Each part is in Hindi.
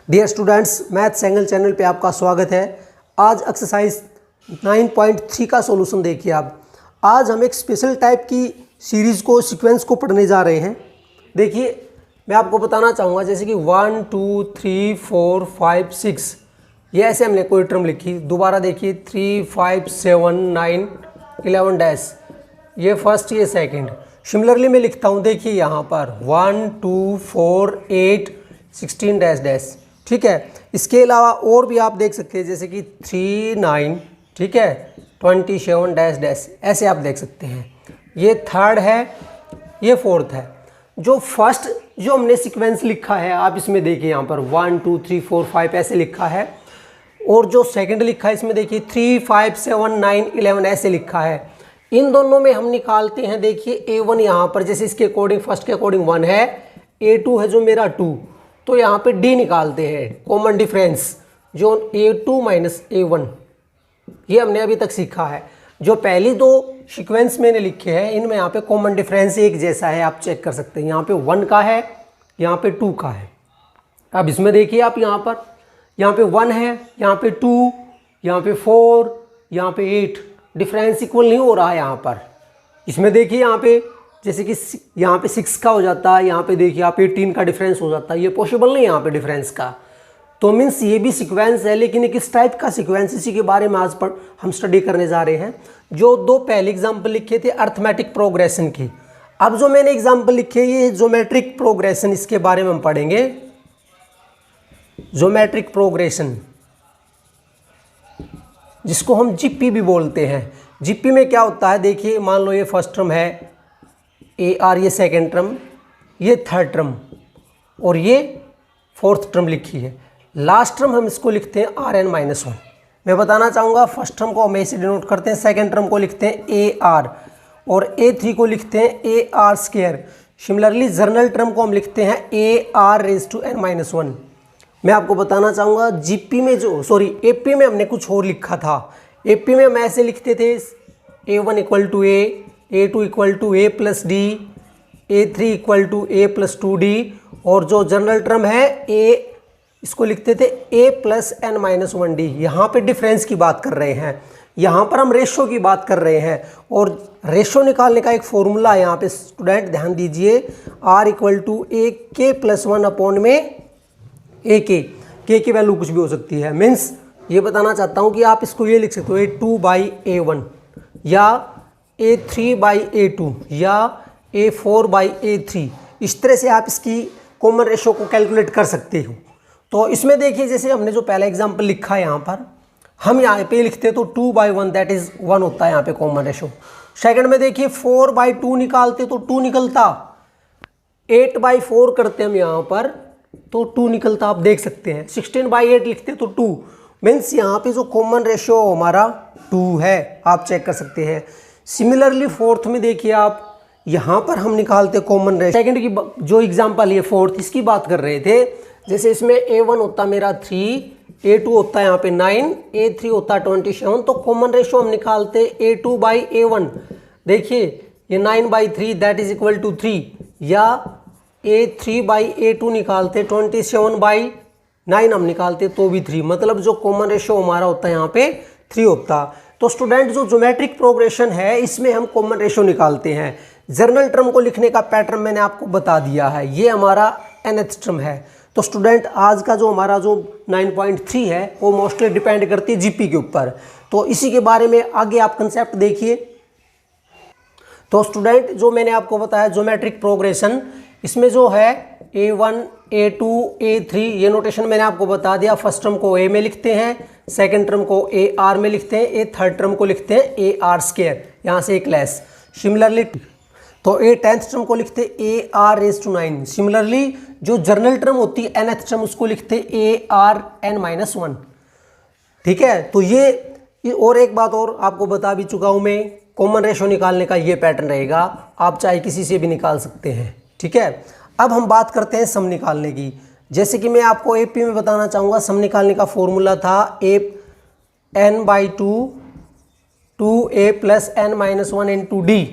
Dear students, maths angle channel पे आपका स्वागत है। आज एक्सरसाइज 9.3 का सॉल्यूशन देखिए आप। आज हम एक स्पेशल टाइप की सीरीज़ को सीक्वेंस को पढ़ने जा रहे हैं। देखिए मैं आपको बताना चाहूँगा जैसे कि 1 2 3 4 5 6 ये ऐसे हमने कोई टर्म लिखी। दोबारा देखिए 3 5 7 9 11 डैश, ये फर्स्ट ये सेकंड। सिमिलरली मैं लिखता हूँ, देखिए यहाँ पर 1 2 4 8 16 डैश डैश, ठीक है। इसके अलावा और भी आप देख सकते हैं जैसे कि 3 9, ठीक है, 27 डैश डैश, ऐसे आप देख सकते हैं। ये थर्ड है, ये फोर्थ है। जो फर्स्ट जो हमने सीक्वेंस लिखा है आप इसमें देखिए यहाँ पर 1 2 3 4 5 ऐसे लिखा है, और जो सेकंड लिखा है इसमें देखिए 3 5 7 9 11 ऐसे लिखा है। इन दोनों में हम निकालते हैं, देखिए A1 यहाँ पर जैसे इसके अकॉर्डिंग फर्स्ट के अकॉर्डिंग 1 है, A2 है जो मेरा 2, तो यहाँ पे D निकालते हैं कॉमन डिफरेंस जो A2 माइनस A1, ये हमने अभी तक सीखा है। जो पहली दो सीक्वेंस मैंने लिखे हैं इनमें यहाँ पे कॉमन डिफरेंस एक जैसा है, आप चेक कर सकते हैं। यहाँ पे 1 का है, यहाँ पे 2 का है। अब इसमें देखिए आप यहाँ पे 1 है, यहाँ पे 2, यहाँ पे 4, यहाँ पे 8, डिफरेंस इक्वल नहीं हो रहा है यहाँ पर। इसमें देखिए यहाँ पे जैसे कि यहाँ पे 6 का हो जाता है, यहाँ पे देखिए आप 18 का डिफरेंस हो जाता है, ये पॉसिबल नहीं है यहाँ पे डिफरेंस का। तो मीन्स ये भी सीक्वेंस है, लेकिन ये किस टाइप का सीक्वेंस, इसी के बारे में आज पर हम स्टडी करने जा रहे हैं। जो दो पहले एग्जाम्पल लिखे थे अर्थमेटिक प्रोग्रेशन की, अब जो मैंने एग्जाम्पल लिखे ये ज्योमेट्रिक प्रोग्रेशन, इसके बारे में हम पढ़ेंगे। ज्योमेट्रिक प्रोग्रेशन जिसको हम जीपी भी बोलते हैं। जीपी में क्या होता है, देखिए मान लो ये फर्स्ट टर्म है AR, ये सेकेंड टर्म, ये थर्ड टर्म, और ये फोर्थ टर्म लिखी है। लास्ट टर्म हम इसको लिखते हैं Rn-1। मैं बताना चाहूँगा फर्स्ट टर्म को हम ऐसे डिनोट करते हैं, सेकेंड टर्म को लिखते हैं AR, और A3 को लिखते हैं AR²। सिमिलरली जर्नल टर्म को हम लिखते हैं AR⁻n-1। मैं आपको बताना चाहूँगा जीपी में एपी में हमने कुछ और लिखा था। एपी में हम ऐसे लिखते थे A1 = A, A2 = A + D, A3 = A + 2D, और जो जनरल टर्म है A, इसको लिखते थे A + n-1D। यहाँ पे डिफरेंस की बात कर रहे हैं, यहाँ पर हम रेशो की बात कर रहे हैं, और रेशो निकालने का एक फॉर्मूला है यहाँ पे स्टूडेंट ध्यान दीजिए, R = AK + 1 में AK, K की वैल्यू कुछ भी हो सकती है। मीन्स ये बताना चाहता हूँ कि आप इसको ये लिख सकते हो A2/A1 या A3/A2 या A4/A3, इस तरह से आप इसकी कॉमन रेशो को कैलकुलेट कर सकते हो। तो इसमें देखिए जैसे हमने जो पहला एग्जांपल लिखा है यहाँ पर, हम यहाँ पे लिखते तो 2/1 दैट इज़ 1 होता है यहाँ पे कॉमन रेशो। सेकंड में देखिए 4/2 निकालते तो 2 निकलता, 8/4 करते हम यहाँ पर तो 2 निकलता, आप देख सकते हैं। 16/8 लिखते तो 2, मीन्स यहाँ पे जो कॉमन रेशो हमारा 2 है, आप चेक कर सकते हैं। सिमिलरली फोर्थ में देखिए आप, यहाँ पर हम निकालते कॉमन रेशो। सेकंड की जो एग्जांपल है फोर्थ, इसकी बात कर रहे थे। जैसे इसमें A1 होता मेरा 3, A2 होता है यहाँ पे 9, A3 होता है 27, तो कॉमन रेशो हम निकालते A2/A1। देखिए ये 9/3 दैट इज इक्वल टू 3, या A3/A2 निकालते 27/9 हम निकालते तो भी 3, मतलब जो कॉमन रेशो हमारा होता है यहाँ पे 3 होता। तो स्टूडेंट जो ज्योमेट्रिक प्रोग्रेशन है इसमें हम कॉमन रेशो निकालते हैं। जर्नल टर्म को लिखने का पैटर्न मैंने आपको बता दिया है, ये हमारा nth टर्म है। तो स्टूडेंट आज का जो हमारा जो 9.3 है वो मोस्टली डिपेंड करती है जीपी के ऊपर। तो इसी के बारे में आगे आप कंसेप्ट देखिए। तो स्टूडेंट जो मैंने आपको बताया ज्योमेट्रिक प्रोग्रेशन, इसमें जो है A1 A2 A3 ये नोटेशन मैंने आपको बता दिया। फर्स्ट टर्म को A में लिखते हैं, सेकंड टर्म को AR में लिखते हैं, थर्ड टर्म को लिखते हैं AR², यहाँ से एक लेस। सिमिलरली तो 10th टर्म को लिखते AR⁻9। सिमिलरली जो जर्नल टर्म होती है nth टर्म उसको लिखते ARn-1, ठीक है। तो ये और एक बात और आपको बता भी चुका हूँ मैं, कॉमन रेशो निकालने का ये पैटर्न रहेगा, आप चाहे किसी से भी निकाल सकते हैं, ठीक है। अब हम बात करते हैं सम निकालने की। जैसे कि मैं आपको एपी में बताना चाहूँगा, सम निकालने का फॉर्मूला था n/2 2A + n-1 × D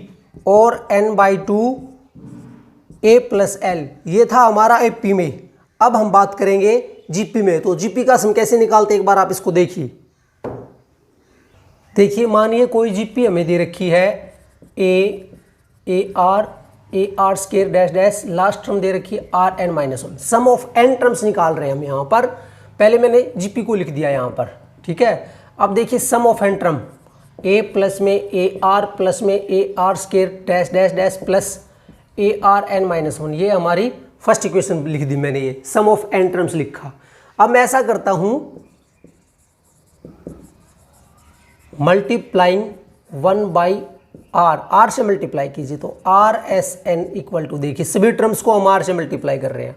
और n/2 A + L, ये था हमारा एपी में। अब हम बात करेंगे जीपी में। तो जीपी का सम कैसे निकालते एक बार आप इसको देखिए। देखिए मानिए कोई जीपी हमें दे रखी है a r square dash dash, last term दे रखी है r N minus one. Sum of n terms निकाल रहे हैं हम यहाँ पर। पहले मैंने जीपी को लिख दिया यहाँ पर, ठीक है। अब देखिए sum of n term a plus में a r square dash dash dash plus a are N minus one, ये हमारी फर्स्ट इक्वेशन लिख दी मैंने, ये सम ऑफ एन टर्म्स लिखा। अब मैं ऐसा करता हूं मल्टीप्लाइंग 1 बाई आर से मल्टीप्लाई कीजिए, तो R S N equal to, देखिए सभी टर्म्स को हम आर से मल्टीप्लाई कर रहे हैं,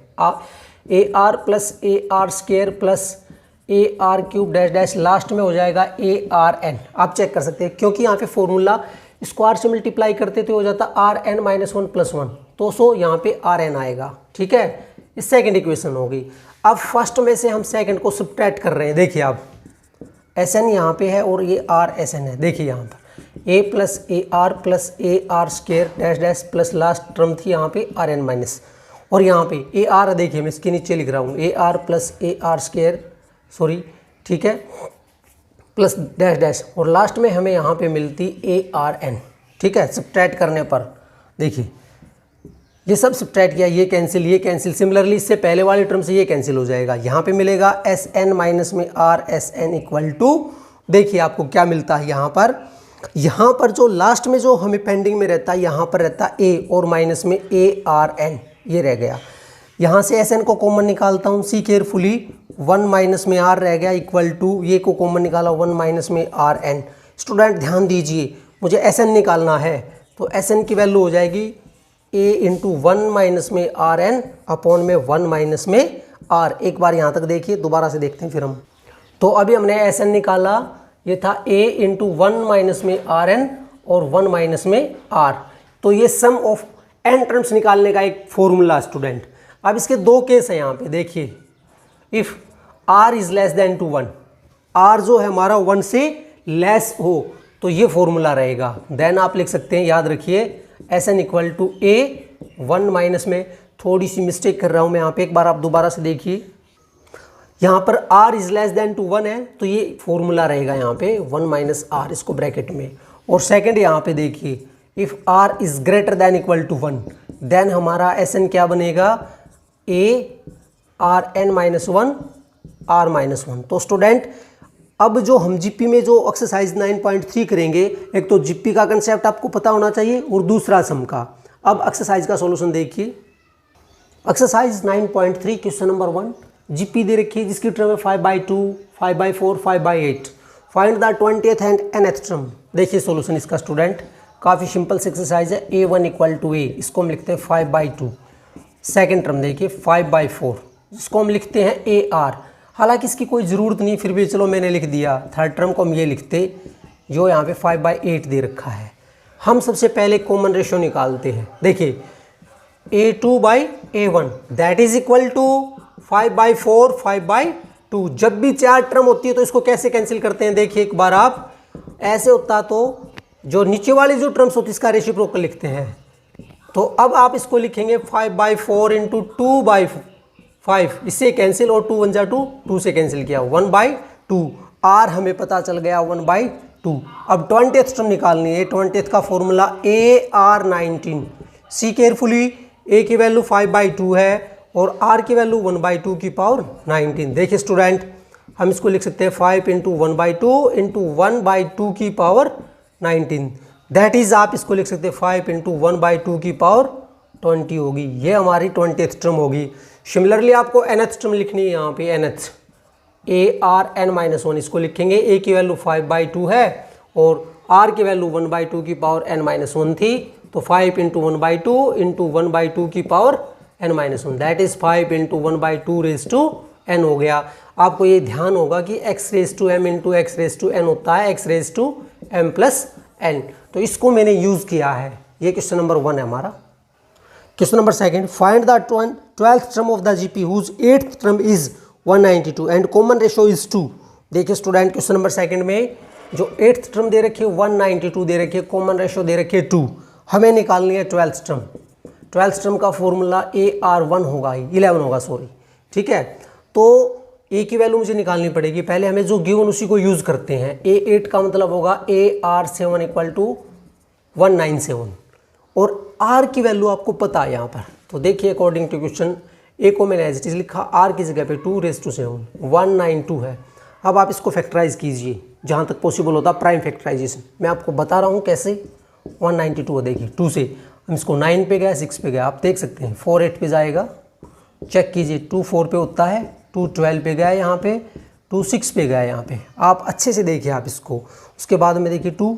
A R plus a r square plus a are cube dash dash, last में हो जाएगा ए आर एन। आप चेक कर सकते हैं क्योंकि यहाँ पे फॉर्मूला इसको आर से मल्टीप्लाई करते तो हो जाता R N minus one plus one, तो सो यहाँ पे आर एन आएगा, ठीक है। इस सेकेंड इक्वेशन होगी। अब फर्स्ट में से हम सेकेंड को सब्ट्रैक्ट कर रहे हैं। देखिए आप एस एन यहाँ पे है और ये आर एस एन है। देखिए यहाँ पर a plus a r square dash dash plus last term थी यहाँ पे आर एन माइनस, और यहाँ पे ए आर, देखिए मैं इसके नीचे लिख रहा हूँ A R plus a r square, sorry, ठीक है, प्लस डैश डैश, और लास्ट में हमें यहाँ पे मिलती ए आर एन, ठीक है। सब्ट्रैक्ट करने पर देखिए ये सब सब्ट्रैक्ट किया, ये कैंसिल, सिमिलरली इससे पहले वाले टर्म से ये कैंसिल हो जाएगा। यहाँ पे मिलेगा एस एन माइनस में R S N equal to, देखिए आपको क्या मिलता है यहाँ पर जो लास्ट में जो हमें पेंडिंग में रहता है, यहाँ पर रहता ए और माइनस में ए आर एन, ये रह गया। यहाँ से एस एन को कॉमन निकालता हूँ, सी केयरफुली, 1 माइनस में आर रह गया इक्वल टू, ये को कॉमन निकाला 1 माइनस में आर एन। स्टूडेंट ध्यान दीजिए, मुझे एस एन निकालना है, तो एस एन की वैल्यू हो जाएगी ए इंटू 1 माइनस में आर एन अपॉन में 1 माइनस में आर। एक बार यहाँ तक देखिए, दोबारा से देखते हैं फिर हम। तो अभी हमने एस एन निकाला, ये था ए इंटू 1 माइनस में आर एन और 1 माइनस में आर। तो ये सम ऑफ एन टर्म्स निकालने का एक फॉर्मूला स्टूडेंट। अब इसके दो केस हैं यहाँ पे, देखिए if R is less than to 1, R जो है हमारा 1 से लेस हो तो ये फॉर्मूला रहेगा। देन आप लिख सकते हैं, याद रखिए, S N equal to A 1 minus में, थोड़ी सी मिस्टेक कर रहा हूँ मैं यहाँ पे, एक बार आप दोबारा से देखिए, यहाँ पर r is less than to 1 है तो ये फॉर्मूला रहेगा यहाँ पे 1 माइनस आर, इसको ब्रैकेट में। और सेकंड यहाँ पे देखिए, if r is greater than equal to 1, then हमारा एस एन क्या बनेगा, A are N minus 1 R minus 1। तो स्टूडेंट अब जो हम जीपी में जो एक्सरसाइज 9.3 करेंगे, एक तो जीपी का कंसेप्ट आपको पता होना चाहिए और दूसरा सम का। अब एक्सरसाइज का सॉल्यूशन देखिए। एक्सरसाइज 9.3 क्वेश्चन नंबर 1, जीपी दे रखी है जिसकी टर्म है 5/2, 5/4, 5/8। Find the 20th and nth term. देखिए सॉल्यूशन इसका स्टूडेंट, काफ़ी सिंपल से एक्सरसाइज है। a1 इक्वल टू ए, इसको हम लिखते हैं 5/2। सेकेंड टर्म देखिए 5/4, जिसको हम लिखते हैं ए आर। हालांकि इसकी कोई ज़रूरत नहीं, फिर भी चलो मैंने लिख दिया। थर्ड टर्म को हम ये लिखते जो यहाँ पे 5/8 दे रखा है। हम सबसे पहले कॉमन रेशियो निकालते हैं। देखिए a2/a1 that is equal to 5/4 5/2। जब भी चार टर्म होती है तो इसको कैसे कैंसिल करते हैं, देखिए एक बार आप, ऐसे होता तो जो नीचे वाली जो टर्म्स होती है इसका रेसिप्रोकल लिखते हैं। तो अब आप इसको लिखेंगे 5/4 इंटू 2/5, इससे कैंसिल, और 2 1 जा 2, 2 से कैंसिल किया 1/2। आर हमें पता चल गया 1/2। अब 20th टर्म निकालनी है। 20th का फॉर्मूला AR19। सी केयरफुली, ए की वैल्यू 5/2 है और आर की वैल्यू 1/2 की पावर 19। देखिए स्टूडेंट, हम इसको लिख सकते हैं 5 इंटू 1/2 इंटू 1/2 की पावर 19। दैट इज आप इसको लिख सकते हैं 5 इंटू 1/2 की पावर 20 होगी। ये हमारी 20th टर्म होगी। सिमिलरली आपको nth टर्म लिखनी है यहाँ पे, nth ARn-1, इसको लिखेंगे। ए की वैल्यू 5/2 है और आर की वैल्यू 1/2 की पावर n-1 थी, तो 5 इंटू 1/2 इंटू 1/2 की power n-1, that is 5 into 1/2 raise to n हो गया। आपको ये ध्यान होगा कि x raise to m into x raise to n होता है x raise to m plus n, तो इसको मैंने यूज़ किया है। ये क्वेश्चन नंबर 1 है हमारा। Question number 2, find the 12th term of the GP whose 8th term is 192 and common ratio is 2। देखिए स्टूडेंट, क्वेश्चन नंबर 2 में जो 8th टर्म दे रखी है 192 दे रखी है, कॉमन रेशियो दे रखी है 2, हमें निकालनी है 12th टर्म। 12th टर्म का फॉर्मूला AR1 होगा, 11 होगा सॉरी, ठीक है। तो ए की वैल्यू मुझे निकालनी पड़ेगी। पहले हमें जो गिवन उसी को यूज़ करते हैं। A8 का मतलब होगा AR7 इक्वल टू 197 और R की वैल्यू आपको पता है यहाँ पर। तो देखिए अकॉर्डिंग टू क्वेश्चन ए को मैंने एज इट इज लिखा, R की जगह पे 2⁻7 192 है। अब आप इसको फैक्टराइज कीजिए जहाँ तक पॉसिबल होता है प्राइम फैक्टराइजेशन। मैं आपको बता रहा हूँ कैसे। 192 देखिए 2 से हम इसको 9 पे गया 6 पे गया, आप देख सकते हैं 4 8 पे जाएगा, चेक कीजिए 2 4 पे होता है, 2 12 पे गया यहाँ पे, 2 6 पे गया यहाँ पे। आप अच्छे से देखिए आप इसको। उसके बाद में देखिए 2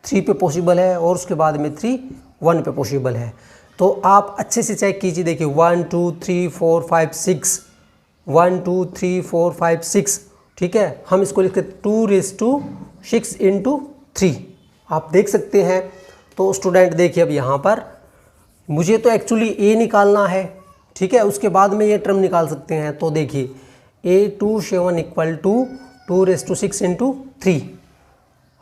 3 पे पॉसिबल है और उसके बाद में 3 1 पे पॉसिबल है। तो आप अच्छे से चेक कीजिए। देखिए 1 2 3 4 5 6 1 2 3 4 5 6, ठीक है। हम इसको लिखते 2⁻6 इंटू 3, आप देख सकते हैं। तो स्टूडेंट देखिए अब यहाँ पर मुझे तो एक्चुअली ए निकालना है, ठीक है, उसके बाद में ये टर्म निकाल सकते हैं। तो देखिए A27 इक्वल टू 2⁻6 इंटू 3,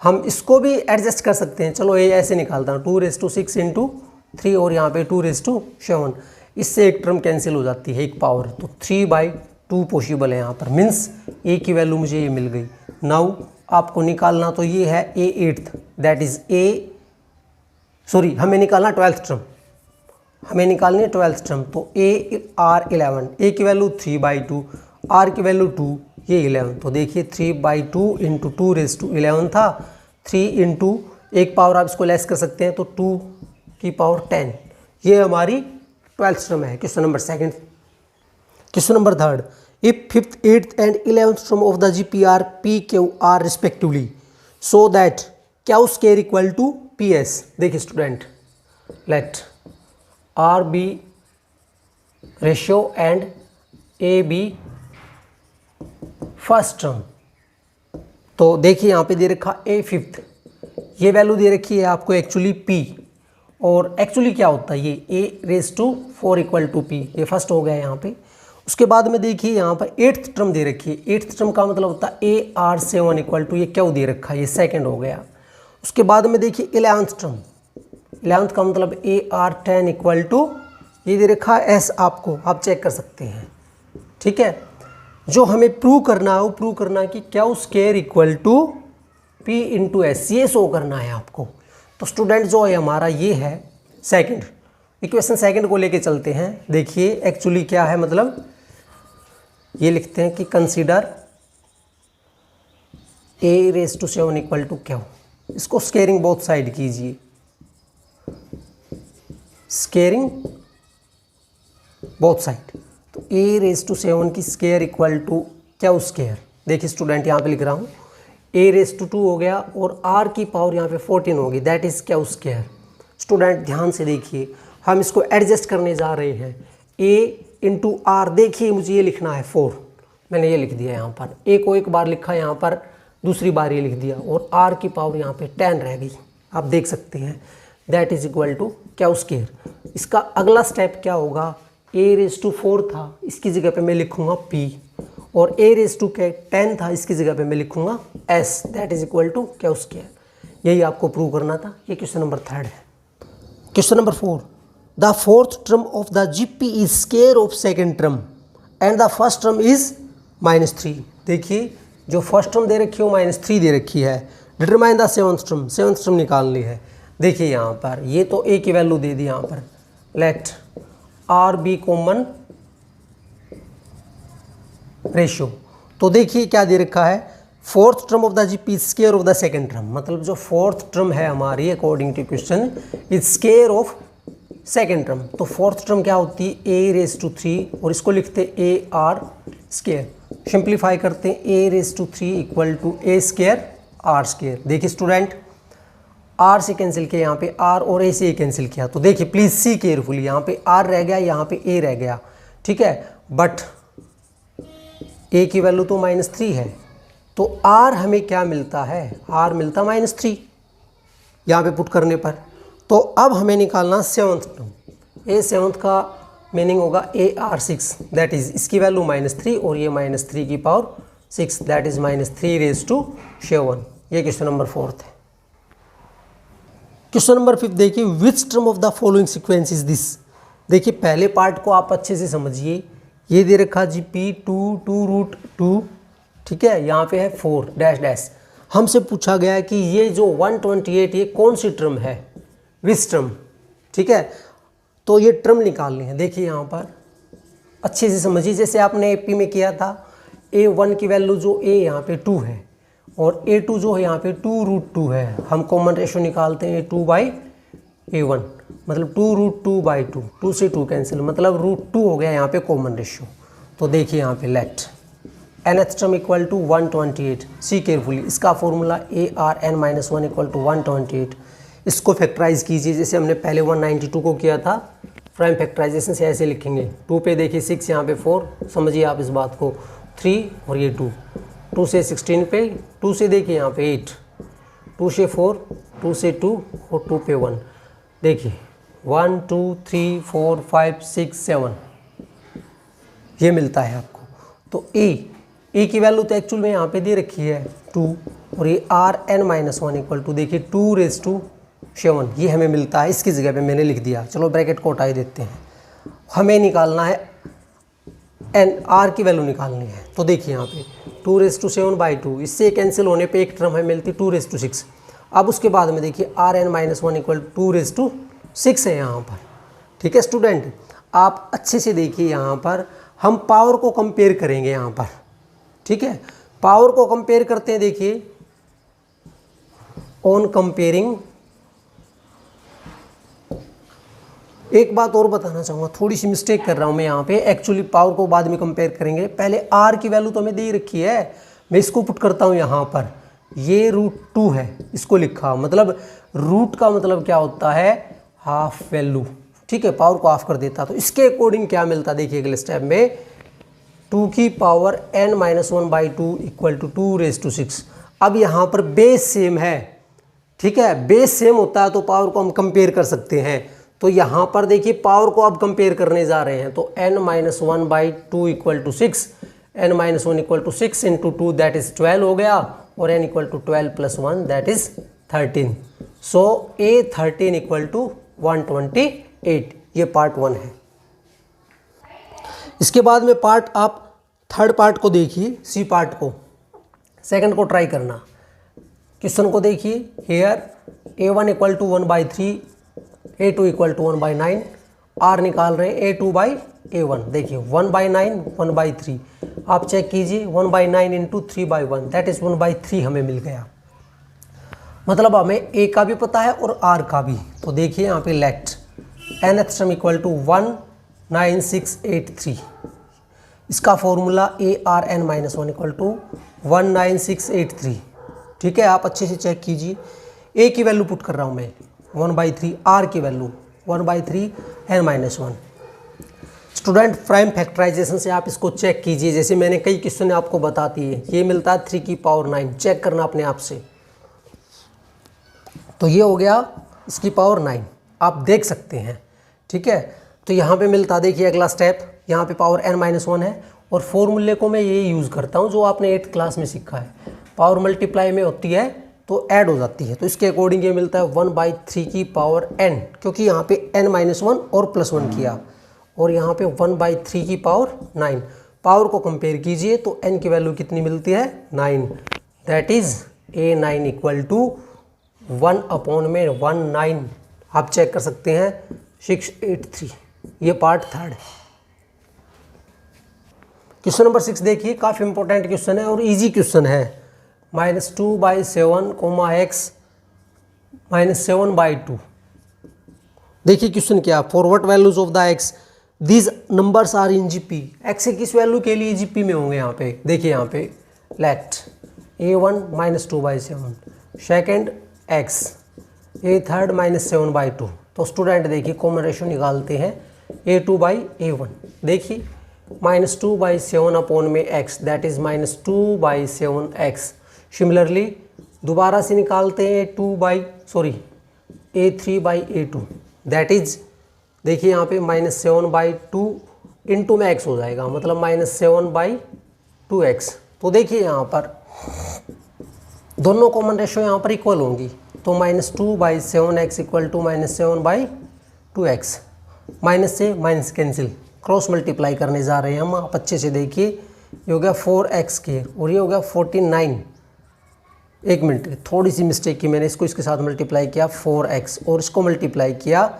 हम इसको भी एडजस्ट कर सकते हैं। चलो ये ऐसे निकालता हूँ 2⁻6 इंटू 3 और यहाँ पे 2⁻7, इससे एक टर्म कैंसिल हो जाती है, एक पावर, तो 3/2 पॉसिबल है यहाँ पर। मीन्स ए की वैल्यू मुझे ये मिल गई। नाउ आपको निकालना तो ये है A8, दैट इज हमें निकालना 12th टर्म, हमें निकालनी है 12th टर्म। तो AR11, ए की वैल्यू 3/2, आर की वैल्यू 2, ये 11। तो देखिए 3/2 इंटू 2⁻11 था, 3 इंटू एक पावर आप इसको लेस कर सकते हैं तो 2 की पावर 10, ये हमारी 12th टर्म है। Question number 2। Question number 3, if 5th 8th and 11th term of the GP or P Q R respectively so that Q square equal to PS। देखिए student, let R be ratio and A be first term. तो देखिए यहाँ पे दे रखा A 5th, ये वैल्यू दे रखी है आपको एक्चुअली P, और एक्चुअली क्या होता है ये A⁻4 इक्वल टू P, ये फर्स्ट हो गया यहाँ पे। उसके बाद में देखिए यहाँ पर 8th टर्म दे रखी है। 8th टर्म का मतलब होता है AR7 इक्वल टू, ये क्या दे रखा है, ये सेकंड हो गया। उसके बाद में देखिए 11th टर्म, 11th का मतलब AR10 इक्वल टू, ये दे रखा है S आपको, आप चेक कर सकते हैं, ठीक है। जो हमें प्रूव करना है वो प्रूव करना है कि Q square equal to P into S, ये शो करना है आपको। तो स्टूडेंट जो है हमारा ये है सेकंड इक्वेशन, सेकंड को लेके चलते हैं। देखिए एक्चुअली क्या है, मतलब ये लिखते हैं कि consider A⁻7 equal to Q, इसको स्केयरिंग बोथ साइड कीजिए, स्केयरिंग बोथ साइड। तो A⁻7 की square equal to Q square. देखिए स्टूडेंट यहाँ पे लिख रहा हूँ A⁻2 हो गया और R की पावर यहाँ पे 14 होगी, that is Q square. Student ध्यान से देखिए, हम इसको एडजस्ट करने जा रहे हैं। A इंटू R, देखिए मुझे ये लिखना है 4, मैंने ये लिख दिया यहाँ पर, A को एक बार लिखा यहाँ पर, दूसरी बार ये लिख दिया, और R की पावर यहाँ पे 10 रह गई, आप देख सकते हैं, that is equal to Q square. इसका अगला स्टेप क्या होगा, A⁻4 था, इसकी जगह पे मैं लिखूंगा P, और A⁻10 था, इसकी जगह पे मैं लिखूंगा S, that is equal to Q square. यही आपको प्रूव करना था। ये क्वेश्चन नंबर 3 है। Question number 4, the fourth term of the GP is square of second term and the first term is -3। देखिए जो फर्स्ट टर्म दे रखी है वो -3 दे रखी है। डिटरमाइन द सेवंथ टर्म निकालनी है। देखिए यहाँ पर ये तो A की वैल्यू दे दी यहाँ पर, let R be common ratio. तो देखिए क्या दे रखा है, fourth term of the GP square of the second term, मतलब जो फोर्थ टर्म है हमारी according to question is square of second term. तो फोर्थ टर्म क्या होती है A⁻3, और इसको लिखते AR स्क्वायर, सिंप्लीफाई करते हैं A⁻3 equal to A square R square. देखिए स्टूडेंट R से कैंसिल किया, यहाँ पे R और A से कैंसिल किया। तो देखिए प्लीज सी केयरफुली, यहाँ पे R रह गया, यहाँ पे A रह गया, ठीक है, बट A की वैल्यू तो -3 है, तो R हमें क्या मिलता है, R मिलता -3 यहाँ पे पुट करने पर। तो अब हमें निकालना सेवंथ टर्म। A7 का मीनिंग होगा AR6, दैट इज इसकी वैल्यू -3 और ये -3 की पावर 6, दैट इज -3⁻7। ये क्वेश्चन नंबर 4 है। क्वेश्चन नंबर 5 देखिए, which term of the following sequence is this. देखिए पहले पार्ट को आप अच्छे से समझिए, ये दे रखा जी P 2 ठीक है, यहाँ पे है 4 डैश डैश। हमसे पूछा गया है कि ये जो 128 ये कौन सी टर्म है, विच टर्म, ठीक है। तो ये टर्म निकालनी है। देखिए यहाँ पर अच्छे से समझिए, जैसे आपने AP में किया था, A1 की वैल्यू जो A यहाँ पे 2 है और A2 जो है यहाँ पे 2√2 है। हम कॉमन रेशो निकालते हैं 2/A1, मतलब 2√2/2, 2 से 2 कैंसिल, मतलब √2 हो गया यहाँ पे कॉमन रेशो। तो देखिए यहाँ पे let nth term equal to 128। See carefully, इसका फॉर्मूला ARn-1 इक्वल टू 128। इसको फैक्टराइज कीजिए जैसे हमने पहले 192 को किया था। प्राइम फैक्टराइजेशन से ऐसे लिखेंगे, 2 पे देखिए 6, यहाँ पे 4, समझिए आप इस बात को, 3 और ये 2 से 16 पे, 2 से देखिए यहाँ पे 8, 2 से 4, 2 से 2 और 2 पे 1, देखिए 1 2 3 4 5 6 7 ये मिलता है आपको। तो ए की वैल्यू तो एक्चुअल में यहाँ पे दे रखी है 2 और ये Rn-1 इक्वल टू देखिए 2⁻7 ये हमें मिलता है। इसकी जगह पे मैंने लिख दिया, चलो ब्रैकेट को हटा ही देते हैं। हमें निकालना है R की वैल्यू निकालनी है। तो देखिए यहाँ पे 2⁻7/2, इससे कैंसिल होने पे एक टर्म हमें मिलती 2⁻6। अब उसके बाद में देखिए Rn-1 इक्वल 2⁻6 है यहाँ पर, ठीक है स्टूडेंट। आप अच्छे से देखिए यहाँ पर हम पावर को कंपेयर करेंगे यहाँ पर, ठीक है। पावर को कंपेयर करते हैं, देखिए ऑन कंपेयरिंग। एक बात और बताना चाहूँगा, थोड़ी सी मिस्टेक कर रहा हूँ मैं यहाँ पे, एक्चुअली पावर को बाद में कंपेयर करेंगे। पहले R की वैल्यू तो हमें दे रखी है, मैं इसको पुट करता हूँ यहाँ पर, ये √2 है, इसको लिखा, मतलब रूट का मतलब क्या होता है, हाफ वैल्यू, ठीक है। पावर को ऑफ कर देता, तो इसके अकॉर्डिंग क्या मिलता, देखिए अगले स्टेप में 2 की पावर n-1/2 इक्वल टू 2⁻6। अब यहाँ पर बेस सेम है, ठीक है, बेस सेम होता है तो पावर को हम कंपेयर कर सकते हैं। तो यहाँ पर देखिए पावर को अब कंपेयर करने जा रहे हैं, तो n-1/2 equal to 6, n-1 equal to 6 into 2 that is 12 हो गया, और n equal to 12 + 1 that is 13। So A13 equal to 128, ये पार्ट 1 है। इसके बाद में पार्ट, आप थर्ड पार्ट को देखिए, सी पार्ट को, सेकंड को ट्राई करना। क्वेश्चन को देखिए, here A1 equal to 1/3, A2 equal to 1/9, R निकाल रहे हैं A2/A1। देखिए 1/9 1/3, आप चेक कीजिए 1/9 इंटू 3/1 दैट इज 1/3 हमें मिल गया। मतलब हमें A का भी पता है और R का भी। तो देखिए यहाँ पे let nth term equal to 19683, इसका फॉर्मूला ARn-1 इक्वल टू 19683, ठीक है। आप अच्छे से चेक कीजिए, A की वैल्यू पुट कर रहा हूँ मैं 1/3, R की value 1/3 n-1। Student prime factorisation से आप इसको चेक कीजिए, जैसे मैंने कई क्वेश्चन आपको बताती है, ये मिलता है 3 की पावर 9, चेक करना अपने आप से। तो ये हो गया इसकी पावर 9, आप देख सकते हैं, ठीक है। तो यहाँ पे मिलता, देखिए अगला स्टेप, यहाँ पे पावर n-1 है और फॉर्मूले को मैं ये यूज़ करता हूँ जो आपने 8th क्लास में सीखा है, पावर मल्टीप्लाई में होती है तो ऐड हो जाती है। तो इसके अकॉर्डिंग ये मिलता है 1/3 की पावर n, क्योंकि यहाँ पे n-1 और +1 किया, और यहाँ पे 1/3 की पावर 9। पावर को कंपेयर कीजिए तो n की वैल्यू कितनी मिलती है, 9, that is A9 equal to 1/19। आप चेक कर सकते हैं 683। ये पार्ट थर्ड। क्वेश्चन नंबर 6 देखिए, काफ़ी इंपॉर्टेंट क्वेश्चन है और इजी क्वेश्चन है। -2/7, x -7/2। देखिए क्वेश्चन क्या, for what values of the x these numbers are in GP। x के किस वैल्यू के लिए GP में होंगे यहाँ पे, देखिए यहाँ पे late A1 -2/7, second x, A3 -7/2। तो स्टूडेंट देखिए कॉमन रेशो निकालते हैं A2/A1। देखिए -2/7 अपॉन में x that is -2/7x। Similarly दोबारा से निकालते हैं A3/A2 दैट इज, देखिए यहाँ पे -7/2 इंटू में x हो जाएगा, मतलब -7/2x। तो देखिए यहाँ पर दोनों कॉमन रेशो यहाँ पर इक्वल होंगी, तो -2/7x equal to -7/2x। Minus से माइनस कैंसिल, क्रॉस मल्टीप्लाई करने जा रहे हैं हम। आप अच्छे से देखिए, ये हो गया 4x² और ये हो गया 49। एक मिनट, थोड़ी सी मिस्टेक की मैंने, इसको इसके साथ मल्टीप्लाई किया 4x और इसको मल्टीप्लाई किया,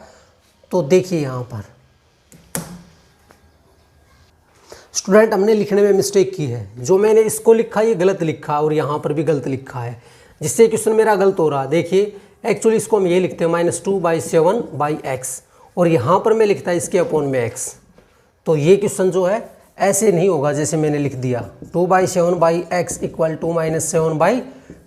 तो देखिए यहाँ पर स्टूडेंट हमने लिखने में मिस्टेक की है। जो मैंने इसको लिखा ये गलत लिखा और यहाँ पर भी गलत लिखा है, जिससे क्वेश्चन मेरा गलत हो रहा है। देखिए एक्चुअली इसको हम ये लिखते हैं -2/7/x और यहाँ पर मैं लिखता है इसके अपॉन में x। तो ये क्वेश्चन जो है ऐसे नहीं होगा जैसे मैंने लिख दिया 2/7/x =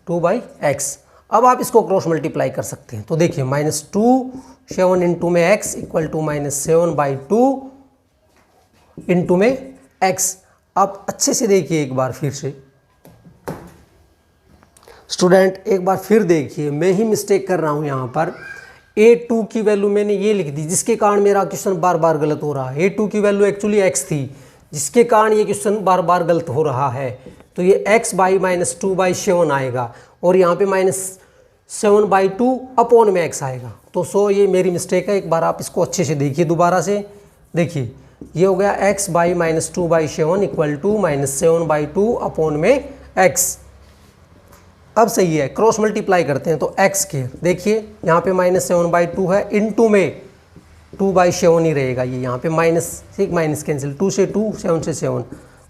-7/2/x। अब आप इसको क्रॉस मल्टीप्लाई कर सकते हैं। तो देखिए -2 7 इंटू में x = -7/2 इंटू में x। आप अच्छे से देखिए एक बार फिर से स्टूडेंट, एक बार फिर देखिए, मैं ही मिस्टेक कर रहा हूँ यहाँ पर। a2 की वैल्यू मैंने ये लिख दी, जिसके कारण मेरा क्वेश्चन बार बार गलत हो रहा है। a2 की वैल्यू एक्चुअली x थी, जिसके कारण ये क्वेश्चन बार बार गलत हो रहा है। तो ये x/-2/7 आएगा और यहाँ पे -7/2 अपॉन में x आएगा। तो सो ये मेरी मिस्टेक है। एक बार आप इसको अच्छे से देखिए दोबारा से। देखिए ये हो गया x/-2/7 = -7/2 अपॉन में x। अब सही है, क्रॉस मल्टीप्लाई करते हैं तो x²। देखिए यहाँ पे -7/2 है, इंटू में 2/7 ही रहेगा। ये यहाँ पे माइनस कैंसिल, 2 से 2 7 से 7,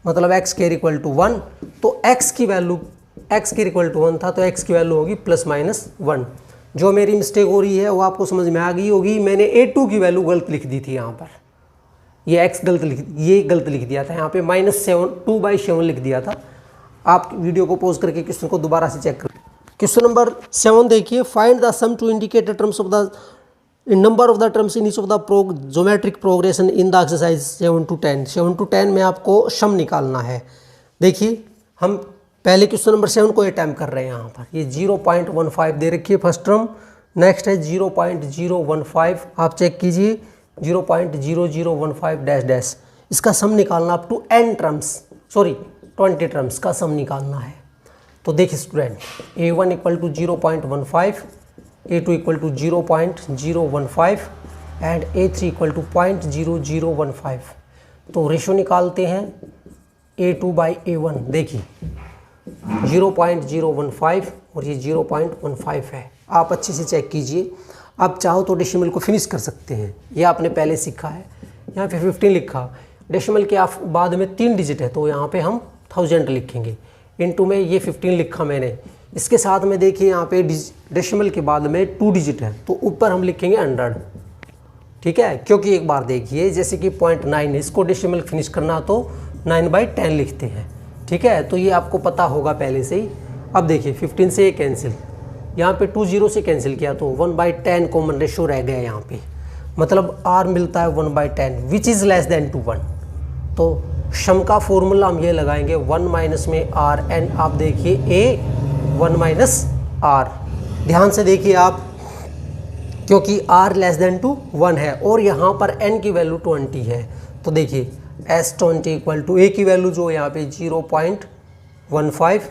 मतलब x² = 1। तो x की वैल्यू x² = 1 था, तो x की वैल्यू होगी +-1। जो मेरी मिस्टेक हो रही है वो आपको समझ में आ गई होगी। मैंने a2 की वैल्यू गलत लिख दी थी यहाँ पर, ये x गलत लिख दिया था, यहाँ पे -2/7 लिख दिया था। आप वीडियो को पॉज करके क्वेश्चन को दोबारा से चेक करें। क्वेश्चन नंबर 7 देखिए, find the sum to indicate the terms of the number of the terms in each of the geometric progression in the exercise 7 to 10। 7 to 10 में आपको सम निकालना है। देखिए हम पहले क्वेश्चन नंबर 7 को अटैम्प्ट कर रहे हैं। यहाँ पर ये 0.15 दे रखी है फर्स्ट टर्म, नेक्स्ट है 0.015, आप चेक कीजिए 0.0015 - इसका सम निकालना up to n terms, 20 terms का सम निकालना है। तो देखिए student, a1 = 0.15, a2 = 0.015 and a3 = 0.0015। तो रेशो निकालते हैं a2/a1। देखिए 0.015 और ये 0.15 है। आप अच्छे से चेक कीजिए। आप चाहो तो डेसिमल को फिनिश कर सकते हैं, ये आपने पहले सीखा है। यहाँ पे 15 लिखा, डेसिमल के बाद में 3 डिजिट है तो यहाँ पे हम 1000 लिखेंगे। इनटू में ये 15 लिखा मैंने, इसके साथ में देखिए यहाँ पे डेसिमल के बाद में 2 डिजिट है तो ऊपर हम लिखेंगे 100। ठीक है, क्योंकि एक बार देखिए जैसे कि 0.9 है, इसको डेसिमल फिनिश करना तो 9/10 लिखते हैं। ठीक है, तो ये आपको पता होगा पहले से ही। अब देखिए 15 से ये कैंसिल, यहाँ पे 2 0 से कैंसिल किया तो 1/10 कॉमन रेशो रह गया यहाँ पे, मतलब r मिलता है 1/10 which is less than to 1। तो सम का फॉर्मूला हम ये लगाएंगे 1 - में r एंड आप देखिए a 1 - r। ध्यान से देखिए आप, क्योंकि r < 1 है और यहाँ पर n की वैल्यू 20 है। तो देखिए S20 = a की वैल्यू जो यहाँ पे 0.15,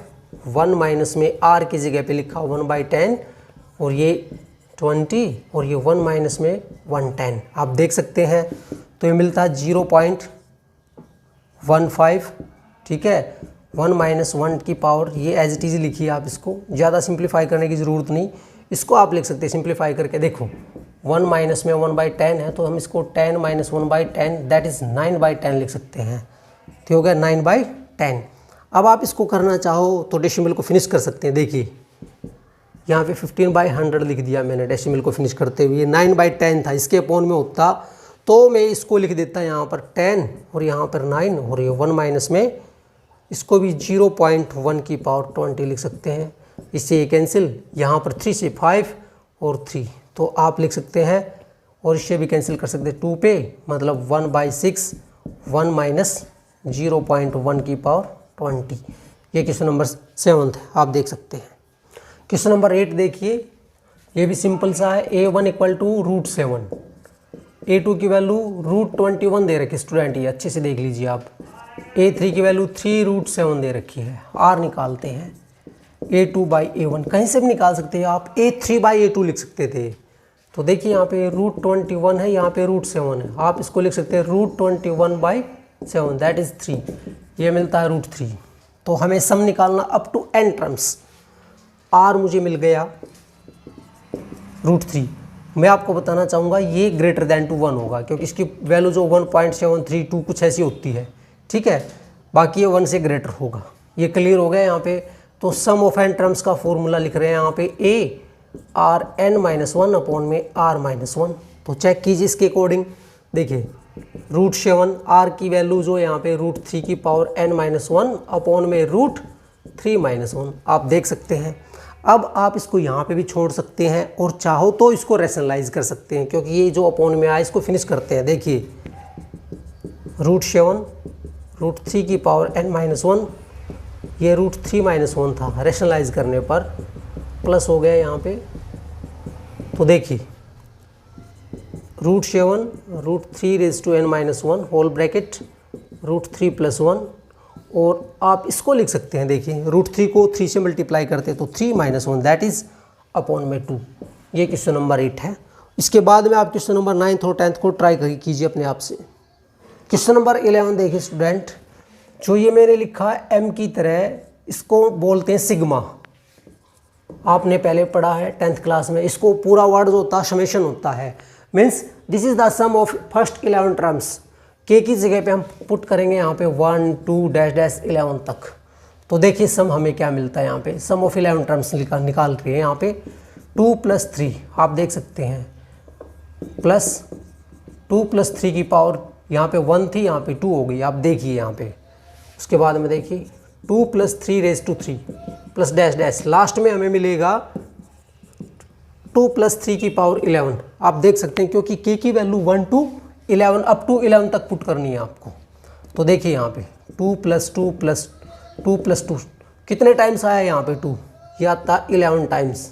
1 - में r की जगह पे लिखा 1/10 और ये 20 और ये 1 - में 110 आप देख सकते हैं। तो ये मिलता है 0.15। ठीक है, 1 - 1 की पावर ये एज इट इज़ लिखिए आप, इसको ज़्यादा सिंप्लीफाई करने की ज़रूरत नहीं। इसको आप लिख सकते हैं सिंप्लीफाई करके। देखो 1 - में 1/10 है तो हम इसको 10 - 1/10 दैट इज़ 9/10 लिख सकते हैं। तो हो गया 9/10। अब आप इसको करना चाहो तो डेसिमल को फिनिश कर सकते हैं। देखिए यहाँ पे 15/100 लिख दिया मैंने डेसिमल को फिनिश करते हुए। 9/10 था, इसके अपॉन में होता तो मैं इसको लिख देता यहाँ पर 10 और यहाँ पर 9 और ये 1 - में इसको भी 0.1 की पावर 20 लिख सकते हैं। इससे ये कैंसिल, यहाँ पर 3 से 5 और 3 तो आप लिख सकते हैं और इससे भी कैंसिल कर सकते हैं 2 पे, मतलब 1/6 1 - 0.1 की पावर 20। ये क्वेश्चन नंबर 7 है, आप देख सकते हैं। क्वेश्चन नंबर 8 देखिए, ये भी सिंपल सा है। a1 = √7, a2 की वैल्यू √21 दे रखी स्टूडेंट, ये अच्छे से देख लीजिए आप। a3 की वैल्यू 3√7 दे रखी है। r निकालते हैं a2/a1, कहीं से भी निकाल सकते हैं आप। a3/a2 लिख सकते थे, तो देखिए यहाँ पे √21 है, यहाँ पे √7 है, आप इसको लिख सकते हैं √21/7 दैट इज़ 3, ये मिलता है √3। तो हमें सम निकालना up to n terms. r मुझे मिल गया √3। मैं आपको बताना चाहूँगा ये ग्रेटर दैन टू 1 होगा, क्योंकि इसकी वैल्यू जो 1.732 कुछ ऐसी होती है, ठीक है, बाकी ये 1 से ग्रेटर होगा। ये क्लियर हो गया यहाँ पे। तो सम ऑफ n टर्म्स का फॉर्मूला लिख रहे हैं यहाँ पे a r(n-1) अपॉन में r-1। तो चेक कीजिए इसके अकॉर्डिंग। देखिए √7 r की वैल्यू जो यहाँ पे √3 की पावर n-1 अपॉन में √3-1 आप देख सकते हैं। अब आप इसको यहाँ पे भी छोड़ सकते हैं और चाहो तो इसको रैशनलाइज कर सकते हैं, क्योंकि ये जो अपॉन में आया इसको फिनिश करते हैं। देखिए √7 √3 की पावर n-1, ये √3-1 था, रैशनलाइज करने पर प्लस हो गया यहाँ पे। तो देखिए √7 √3n-1 होल ब्रैकेट √3 + 1, और आप इसको लिख सकते हैं। देखिए √3 को 3 से मल्टीप्लाई करते हैं तो 3-1 दैट इज़ अपॉन में 2। ये क्वेश्चन नंबर 8 है। इसके बाद में आप क्वेश्चन नंबर 9th और 10th को ट्राई कीजिए अपने आप से। क्वेश्चन नंबर 11 देखिए स्टूडेंट, जो ये मैंने लिखा है m की तरह, इसको बोलते हैं सिग्मा। आपने पहले पढ़ा है 10th क्लास में। इसको पूरा वर्ड जो होता है समेशन होता है, means this is the sum of first 11 terms. के की जगह पे हम पुट करेंगे यहाँ पे 1 2 -11 तक। तो देखिए सम हमें क्या मिलता है यहाँ पे, सम ऑफ 11 टर्म्स निकाल रही है यहाँ पे 2 + 3 आप देख सकते हैं, प्लस 2 + 3 की पावर यहाँ पे 1 थी, यहाँ पे 2 हो गई, आप देखिए यहाँ पे। उसके बाद में देखिए 2 + 3⁻³ प्लस डैश लास्ट में हमें मिलेगा 2 + 3 की पावर 11। आप देख सकते हैं क्योंकि k की वैल्यू 1 to 11 अप टू 11 तक पुट करनी है आपको। तो देखिए यहाँ पे 2 + 2 + 2 + 2 कितने टाइम्स आया यहाँ पे 2, ये आता 11 टाइम्स,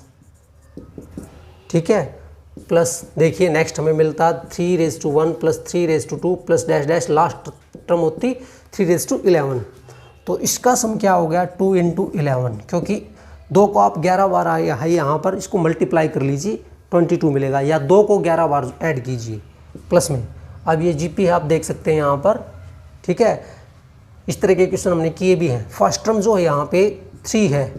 ठीक है। प्लस देखिए नेक्स्ट हमें मिलता 3⁻1 + 3⁻2 प्लस डैश लास्ट टर्म होती 3⁻11। तो इसका सम क्या हो गया 2 × 11, क्योंकि 2 को आप 11 बार आया है यहाँ पर, इसको मल्टीप्लाई कर लीजिए 22 मिलेगा, या 2 को 11 बार ऐड कीजिए प्लस में। अब ये जीपी आप देख सकते हैं यहाँ पर, ठीक है। इस तरह के क्वेश्चन हमने किए भी हैं। फर्स्ट टर्म जो है यहाँ पे 3 है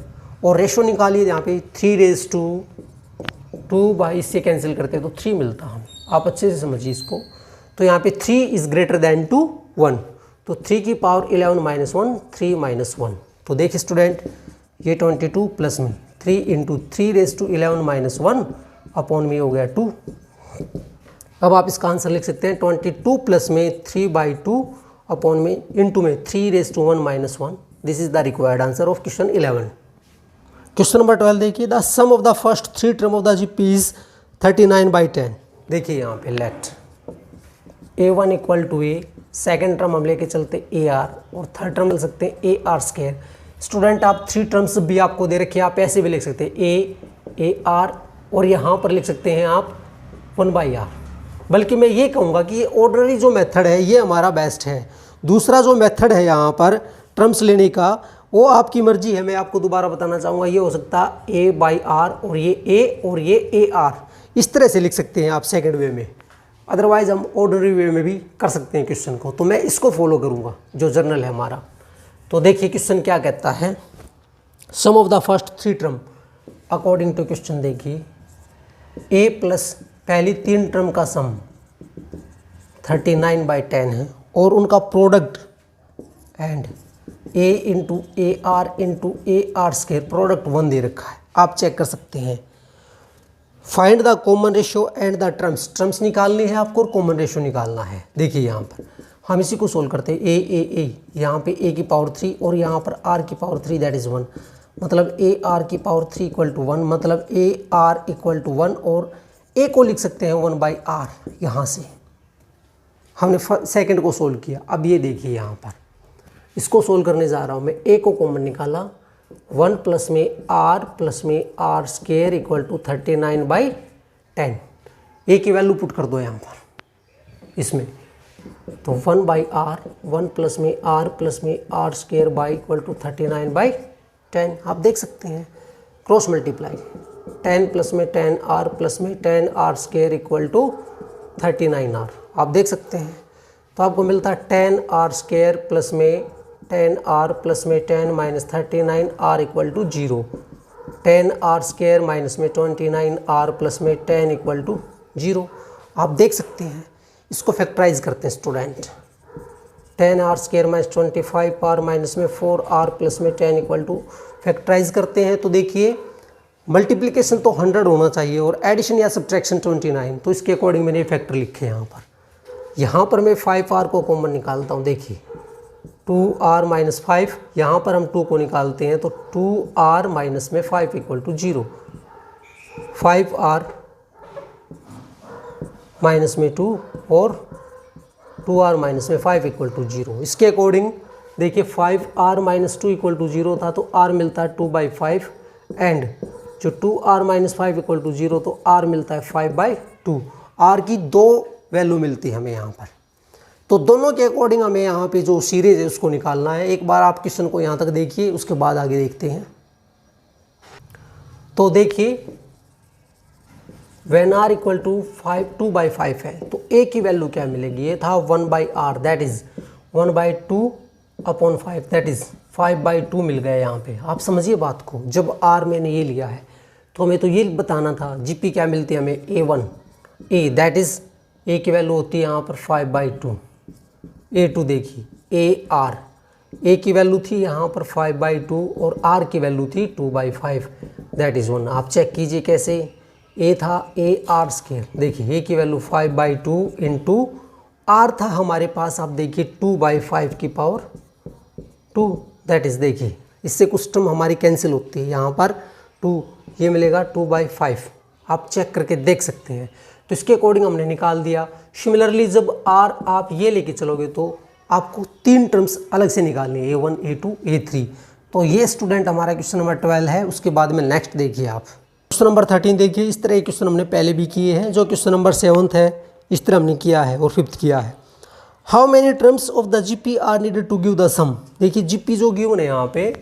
और रेशो निकालिए यहाँ पे 3⁻2 बाई इससे कैंसिल करते हैं तो 3 मिलता है। आप अच्छे से समझिए इसको। तो यहाँ पे 3 इज़ ग्रेटर दैन टू 1, तो 3 की पावर 11-1 3-1। तो देखिए स्टूडेंट ये 22 प्लस में 3 × 3⁻11-1 अपॉन में हो गया 2। अब आप इसका आंसर लिख सकते हैं 22 प्लस में 3/2 अपॉन में इंटू में 3⁻1-1। This is the required answer of question 11। Question number 12 देखिए, the sum of the first 3 term of the GP is 39/10। देखिए यहाँ पे late a1 = a, second term हम लेके चलते ar और थर्ड टर्म ले सकते हैं ar²। स्टूडेंट आप 3 टर्म्स भी आपको दे रखे, आप ऐसे भी लिख सकते हैं ar और यहाँ पर लिख सकते हैं आप 1/r। बल्कि मैं ये कहूँगा कि ये ऑर्डनरी जो मेथड है ये हमारा बेस्ट है। दूसरा जो मेथड है यहाँ पर टर्म्स लेने का वो आपकी मर्जी है। मैं आपको दोबारा बताना चाहूँगा, ये हो सकता है a/r और ये a और ये ar, इस तरह से लिख सकते हैं आप सेकंड वे में। अदरवाइज़ हम ऑर्डनरी वे में भी कर सकते हैं क्वेश्चन को, तो मैं इसको फॉलो करूँगा जो जर्नल है हमारा। तो देखिए क्वेश्चन क्या कहता है, sum of the first 3 term according to question. देखिए a प्लस पहली 3 टर्म का सम 39/10 है और उनका product and a × ar × ar² product 1 दे रखा है, आप चेक कर सकते हैं। Find the common ratio and the terms निकालनी है आपको और कॉमन रेशियो निकालना है। देखिए यहाँ पर हम इसी को सोल्व करते हैं। a यहाँ पे a की पावर 3 और यहाँ पर r की पावर 3 दैट इज़ 1, मतलब ar की पावर 3 = 1, मतलब ar = 1 और a को लिख सकते हैं 1/r। यहाँ से हमने सेकंड को सोल्व किया। अब ये देखिए यहाँ पर इसको सोल्व करने जा रहा हूँ मैं। a को कॉमन निकाला, 1 प्लस में r प्लस में r² = 39/10। a की वैल्यू पुट कर दो यहाँ पर इसमें, तो 1/r 1 प्लस में r प्लस में r² = 39/10। आप देख सकते हैं क्रॉस मल्टीप्लाई 10 प्लस में 10r प्लस में 10r square equal to 39r। आप देख सकते हैं, तो आपको मिलता है 10r स्क्वायर प्लस में 10r प्लस में 10 minus 39r equal to 0। 10r square minus में 29r प्लस में 10 इक्वल टू 0। आप देख सकते हैं, इसको फैक्टराइज करते हैं student. 10r square minus 25r minus में 4r प्लस में 10 इक्वल टू, फैक्टराइज करते हैं तो देखिए मल्टीप्लिकेशन तो 100 होना चाहिए और एडिशन या सब्ट्रैक्शन 29, तो इसके अकॉर्डिंग मैंने फैक्टर लिखे यहाँ पर मैं 5r को कॉमन निकालता हूँ। देखिए 2r माइनस 5, यहाँ पर हम 2 को निकालते हैं तो 2r माइनस में 5 इक्वल टू 0। 5r माइनस में 2 और 2r माइनस में 5 इक्वल टू 0। इसके अकॉर्डिंग देखिए 5r माइनस 2 इक्वल टू 0 था तो r मिलता है 2/5 एंड जो 2r माइनस 5 इक्वल टू 0 तो r मिलता है 5/2। r की 2 वैल्यू मिलती है हमें यहाँ पर, तो दोनों के अकॉर्डिंग हमें यहाँ पे जो सीरीज है उसको निकालना है। एक बार आप क्वेश्चन को यहाँ तक देखिए, उसके बाद आगे देखते हैं। तो देखिए when r इक्वल टू 2/5 है तो a की वैल्यू क्या मिलेगी, ये था 1/r that is 1/2/5 that is 5/2 मिल गया यहाँ पे। आप समझिए बात को, जब r मैंने ये लिया है तो हमें तो ये बताना था gp क्या मिलती है हमें, a दैट इज a की वैल्यू होती है यहाँ पर 5/2। a2 देखिए a की वैल्यू थी यहाँ पर 5/2 और r की वैल्यू थी 2/5 दैट इज 1। आप चेक कीजिए कैसे, a था ar स्क्वायर, देखिए a की वैल्यू 5/2 इंटू r था हमारे पास, आप देखिए 2/5 की पावर 2 दैट इज, देखिए इससे कुछ टर्म हमारी कैंसिल होती है, यहाँ पर 2 ये मिलेगा 2/5। आप चेक करके देख सकते हैं, तो इसके अकॉर्डिंग हमने निकाल दिया। सिमिलरली जब r आप ये लेके चलोगे तो आपको 3 टर्म्स अलग से निकालनी है, a1 a2 a3। तो ये स्टूडेंट हमारा क्वेश्चन नंबर 12 है। उसके बाद में नेक्स्ट देखिए आप क्वेश्चन नंबर 13 देखिए। इस तरह के क्वेश्चन हमने पहले भी किए हैं, जो क्वेश्चन नंबर 7 है इस तरह हमने किया है और 5th किया है। How many terms of the GP are needed to give the sum. देखिए जीपी जो गिवन है यहाँ पे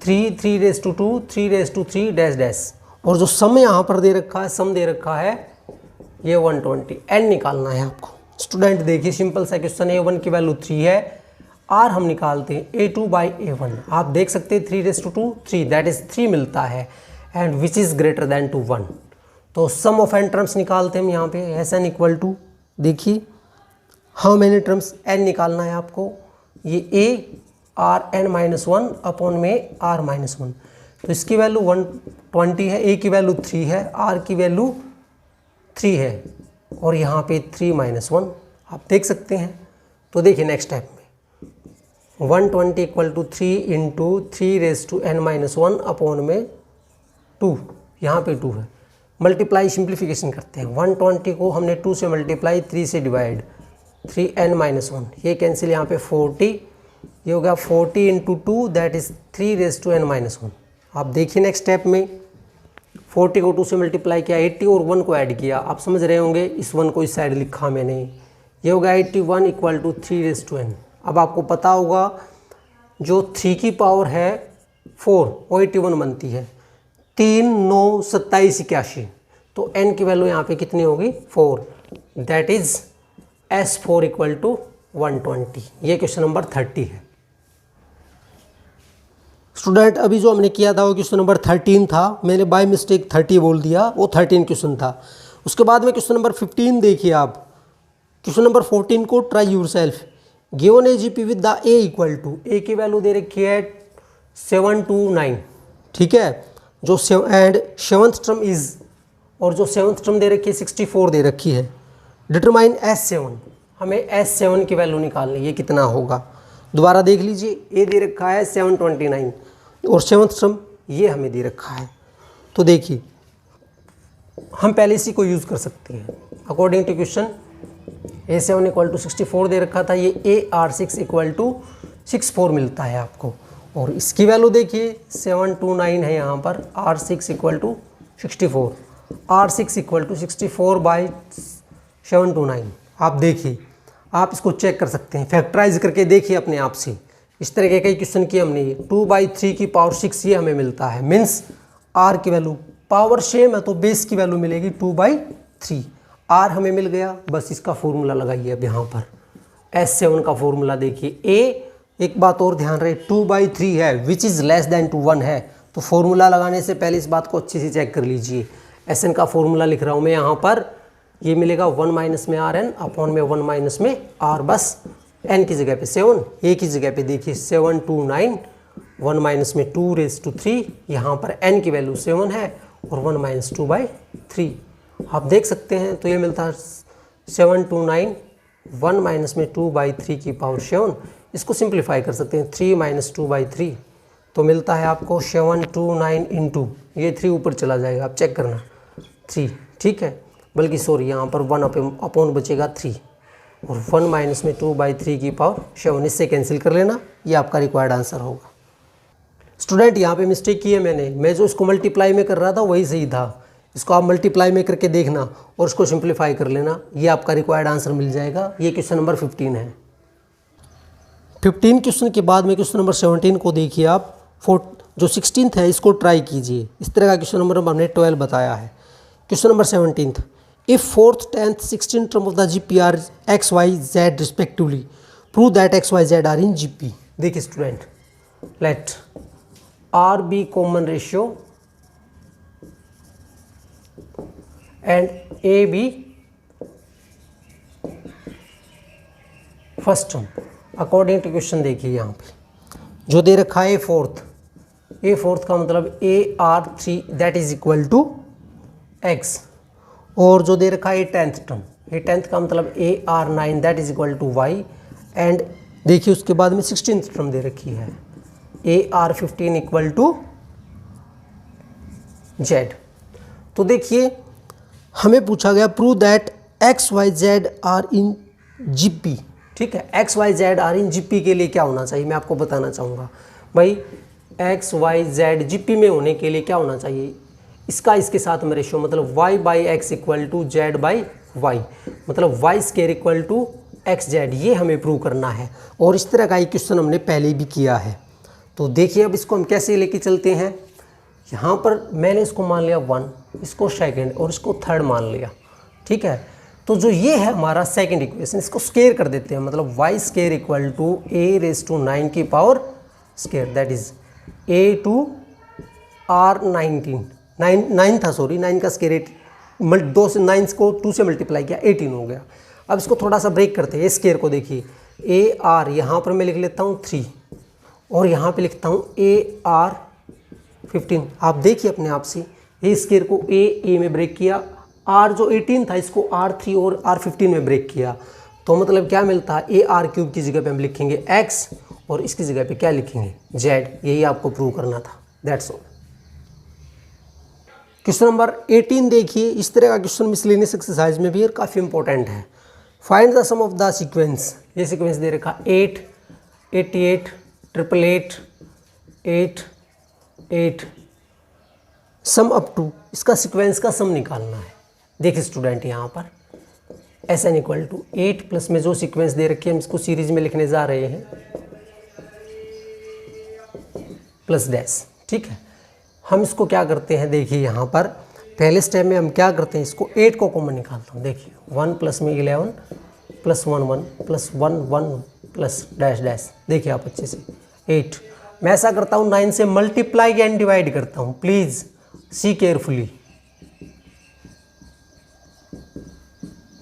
3 3/2 3/3 डैश डैश, और जो सम यहाँ पर दे रखा है, सम दे रखा है ये 120। एन निकालना है आपको स्टूडेंट। देखिए सिंपल सा क्वेश्चन है, a1 की वैल्यू 3 है, r हम निकालते हैं a2/a1। आप देख सकते हैं 3/2 3 दैट इज 3 मिलता है and which is greater than to 1। तो सम ऑफ एन टर्म्स निकालते हैं हम यहाँ पे, एस एन इक्वल टू, देखिए हाउ मेनी टर्म्स, एन निकालना है आपको, ये a R N minus 1 upon में r माइनस 1। तो इसकी वैल्यू 120 है, a की वैल्यू 3 है, r की वैल्यू 3 है और यहाँ पे 3 - 1 आप देख सकते हैं। तो देखिए नेक्स्ट स्टेप में 120 equal to 3 into 3n-1 upon में 2, यहाँ पे 2 है, मल्टीप्लाई सिंप्लीफिकेशन करते हैं। 120 को हमने 2 से मल्टीप्लाई, 3 से डिवाइड, 3n-1 ये कैंसिल, यहाँ पे 40, ये हो गया 40 इंटू 2 दैट इज 3n-1। आप देखिए नेक्स्ट स्टेप में 40 को 2 से मल्टीप्लाई किया, 80 और 1 को ऐड किया। आप समझ रहे होंगे, इस 1 को इस साइड लिखा मैंने, ये होगा 81 इक्वल टू 3n। अब आपको पता होगा जो 3 की पावर है 4 वो 81 बनती है, 3 9 27 81, तो n की वैल्यू यहाँ पे कितनी होगी 4 that is S4 equal to 120। ये क्वेश्चन नंबर 30 है स्टूडेंट। अभी जो हमने किया था वो क्वेश्चन नंबर 13 था, मैंने बाय मिस्टेक 30 बोल दिया, वो 13 क्वेश्चन था। उसके बाद में क्वेश्चन नंबर 15 देखिए आप। क्वेश्चन नंबर 14 को try yourself. Given a GP with the a equal to, a की वैल्यू दे रखी है 7 to 9, ठीक है, जो एंड 7th टर्म इज, और जो 7th टर्म दे रखी है 64 दे रखी है। डिटरमाइन S7, हमें S7 की वैल्यू निकालनी है, कितना होगा। दोबारा देख लीजिए, ए दे रखा है 729 और 7th टर्म ये हमें दे रखा है। तो देखिए हम पहले इसी को यूज़ कर सकते हैं। According to question A7 equal to 64 दे रखा था, ये AR6 इक्वल टू 64 मिलता है आपको, और इसकी वैल्यू देखिए 729 है यहाँ पर, R6 equal to 64, R6 equal to 64/729। आप देखिए, आप इसको चेक कर सकते हैं, फैक्टराइज करके देखिए अपने आप से। इस तरह के कई क्वेश्चन किए हमने, 2/3 की पावर 6 ये हमें मिलता है, मीन्स R की वैल्यू पावर सेम है तो बेस की वैल्यू मिलेगी 2/3। आर हमें मिल गया, बस इसका फॉर्मूला लगाइए अब यहाँ पर। S7 का फॉर्मूला देखिए। एक बात और ध्यान रहे, 2/3 है विच इज़ लेस देन 1 है, तो फॉर्मूला लगाने से पहले इस बात को अच्छे से चेक कर लीजिए। Sn का फॉर्मूला लिख रहा हूँ मैं यहाँ पर, ये मिलेगा 1 माइनस में Rn अपॉन में 1 माइनस में R, बस n की जगह पे 7, a की जगह पे देखिए 7 2 9, 1 माइनस में 2⁻3, यहाँ पर n की वैल्यू 7 है और 1 माइनस 2/3 आप देख सकते हैं, तो ये मिलता है 7 2 9, 1 माइनस में 2/3 की पावर 7। इसको सिंप्लीफाई कर सकते हैं, 3 माइनस 2/3, तो मिलता है आपको 7 2 9 इंटू, ये 3 ऊपर चला जाएगा, आप चेक करना 3, ठीक है, बल्कि सॉरी यहाँ पर 1 अपॉन बचेगा 3 और 1 माइनस में 2/3 की पावर 7, इससे कैंसिल कर लेना, ये आपका रिक्वायर्ड आंसर होगा। स्टूडेंट यहाँ पे मिस्टेक की है मैंने, मैं जो इसको मल्टीप्लाई में कर रहा था वही सही था, इसको आप मल्टीप्लाई में करके देखना और इसको सिंप्लीफाई कर लेना, ये आपका रिक्वायर्ड आंसर मिल जाएगा। ये क्वेश्चन नंबर 15 है। 15 क्वेश्चन के बाद में क्वेश्चन नंबर 17 को देखिए आप। जो 16th है इसको ट्राई कीजिए, इस तरह का क्वेश्चन नंबर हमने 12 बताया है। Question number 17, if 4th 10th 16th term of the GP are x y z respectively, prove that x y z are in GP. देखिए student, let r be common ratio and a be first term according to question. देखिए यहाँ पे जो दे रखा है ए फोर्थ का मतलब AR3 that is equal to X, और जो दे रखा है 10th टर्म, ये 10th का मतलब AR9 that is equal to Y, and देखिए उसके बाद में 16th टर्म दे रखी है AR15 इक्वल टू जेड। तो देखिए हमें पूछा गया prove that x y z are in GP, ठीक है। X y z are in GP के लिए क्या होना चाहिए मैं आपको बताना चाहूँगा भाई। एक्स वाई जेड जीपी में होने के लिए क्या होना चाहिए, इसका इसके साथ में रेशियो, मतलब y by x equal to z by y, मतलब y square equal to x z, ये हमें प्रूव करना है। और इस तरह का एक क्वेश्चन हमने पहले भी किया है। तो देखिए अब इसको हम कैसे लेके चलते हैं। यहाँ पर मैंने इसको मान लिया 1, इसको सेकंड और इसको थर्ड मान लिया, ठीक है। तो जो ये है हमारा सेकंड इक्वेशन, इसको स्केयर कर देते हैं, मतलब y square equal to a⁻9 की power square, that is a to R19, 9 था सॉरी, 9 का स्केयर 2 से 9 को 2 से मल्टीप्लाई किया 18 हो गया। अब इसको थोड़ा सा ब्रेक करते हैं, स्केयर को देखिए AR, यहाँ पर मैं लिख लेता हूँ 3 और यहाँ पे लिखता हूँ AR15। आप देखिए अपने आप से, ये स्केयर को A में ब्रेक किया, R जो 18 था इसको R3 और R15 में ब्रेक किया, तो मतलब क्या मिलता है AR³ की जगह पे हम लिखेंगे X और इसकी जगह पे क्या लिखेंगे Z। यही आपको प्रूव करना था, दैट्स ऑल। क्वेश्चन नंबर 18 देखिए, इस तरह का क्वेश्चन मिसलेनियस एक्सरसाइज में भी और काफ़ी इंपॉर्टेंट है। Find the sum of the sequence, ये सीक्वेंस दे रखा 8 88 888 8 8 सम अप टू, इसका सीक्वेंस का सम निकालना है। देखिए स्टूडेंट यहाँ पर Sn इक्वल टू 8 प्लस में जो सीक्वेंस दे रखी है हम इसको सीरीज में लिखने जा रहे हैं प्लस डैश, ठीक है। हम इसको क्या करते हैं, देखिए यहाँ पर पहले स्टेप में हम क्या करते हैं, इसको 8 को कॉमन निकालता हूँ। देखिए 1 प्लस में 11 plus 1 1 plus 1 1 plus dash dash, देखिए आप अच्छे से 8। मैं ऐसा करता हूँ 9 से मल्टीप्लाई एंड डिवाइड करता हूँ, प्लीज़ सी केयरफुली,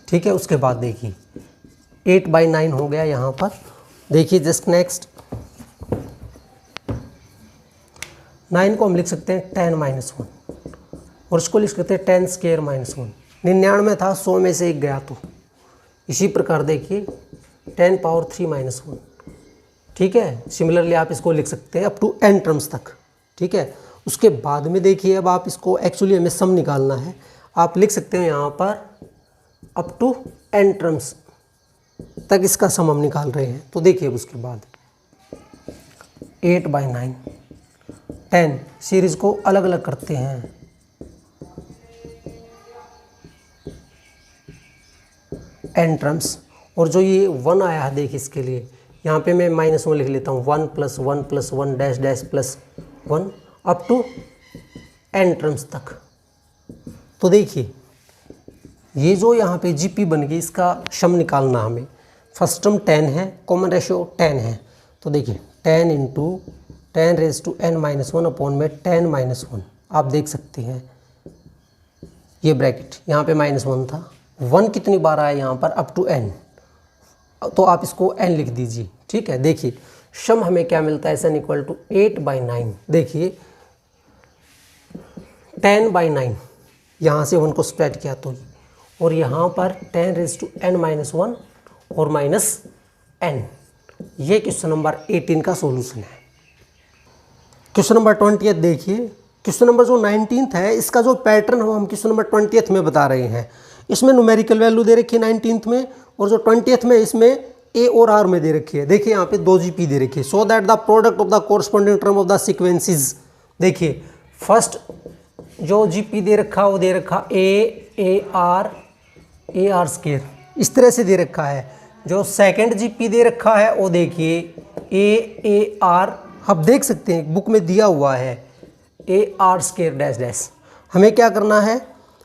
ठीक है। उसके बाद देखिए 8/9 हो गया यहाँ पर। देखिए जस्ट नेक्स्ट 9 को हम लिख सकते हैं 10 - 1 और इसको लिख सकते हैं 10 स्क्वायर - 1। 99 था, 100 में से 1 गया, तो इसी प्रकार देखिए 10 पावर 3 - 1, ठीक है। सिमिलरली आप इसको लिख सकते हैं अप टू n टर्म्स तक, ठीक है। उसके बाद में देखिए अब आप इसको एक्चुअली हमें सम निकालना है, आप लिख सकते हो यहाँ पर अप टू n टर्म्स तक इसका सम हम निकाल रहे हैं। तो देखिए अब उसके बाद 8/9 10 सीरीज को अलग अलग करते हैं, n टर्म्स, और जो ये 1 आया है देखिए इसके लिए यहाँ पे मैं -1 लिख लेता हूँ, 1 + 1 + 1 dash dash +1 up to n terms तक, तो देखिए ये जो यहाँ पे जीपी बन गई, इसका सम निकालना हमें। फर्स्ट टर्म 10 है, कॉमन रेशियो 10 है, तो देखिए 10 into 10 raise to n-1 upon में 10-1 आप देख सकते हैं ये ब्रैकेट, यहाँ पे -1 था, 1 कितनी बार आया यहाँ पर अप टू n, तो आप इसको n लिख दीजिए। ठीक है, देखिए सम हमें क्या मिलता है, n इक्वल टू 8/9। देखिए 10/9 यहाँ से 1 को स्प्रेड किया तो, और यहाँ पर 10 रेज टू n-1 और -n। ये क्वेश्चन नंबर 18 का सॉल्यूशन है। क्वेश्चन नंबर 20 देखिए, क्वेश्चन नंबर जो 19 है इसका जो पैटर्न हो हम क्वेश्चन नंबर 20 में बता रहे हैं। इसमें न्यूमेरिकल वैल्यू दे रखी है 19 में, और जो 20 में इसमें ए और आर में दे रखी है। देखिए यहाँ पे 2 जीपी दे रखी है, so that the product of the corresponding term of the sequences. देखिए फर्स्ट जो जीपी दे रखा वो दे रखा ए आर स्क्वायर, इस तरह से दे रखा है। जो सेकंड जीपी दे रखा है वो देखिए ए आर, आप देख सकते हैं बुक में दिया हुआ है a are square dash dash. हमें क्या करना है,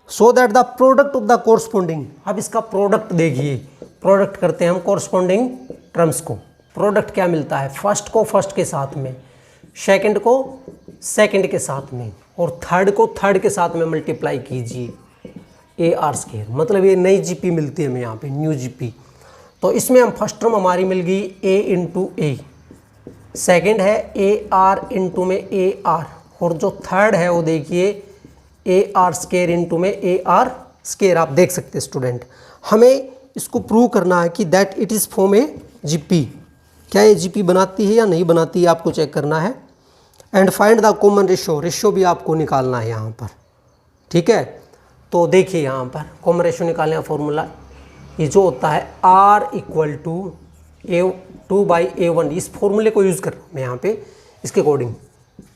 so that the product of the corresponding, अब इसका प्रोडक्ट देखिए, प्रोडक्ट करते हैं हम कोरस्पॉन्डिंग टर्म्स को। प्रोडक्ट क्या मिलता है, फर्स्ट को फर्स्ट के साथ में, सेकंड को सेकंड के साथ में, और थर्ड को थर्ड के साथ में मल्टीप्लाई कीजिए ए आर स्क्वायर। मतलब ये नई जीपी मिलती है हमें यहाँ पे, न्यू जीपी। तो इसमें हम फर्स्ट टर्म हमारी मिल गई ए इंटू ए, सेकेंड है ए आर इंटू में ए आर, और जो थर्ड है वो देखिए ए आर स्क्वायर इंटू में ए आर स्क्वायर। आप देख सकते हैं स्टूडेंट, हमें इसको प्रूव करना है कि that it is form A GP. क्या ये जीपी बनाती है या नहीं बनाती है आपको चेक करना है। And find the common ratio, ratio भी आपको निकालना है यहाँ पर। ठीक है, तो देखिए यहाँ पर कॉमन रेशियो निकालने का फॉर्मूला ये जो होता है R इक्वल टू A2/A1, इस फॉर्मूले को यूज़ कर रहा हूँ मैं यहाँ पे इसके अकॉर्डिंग।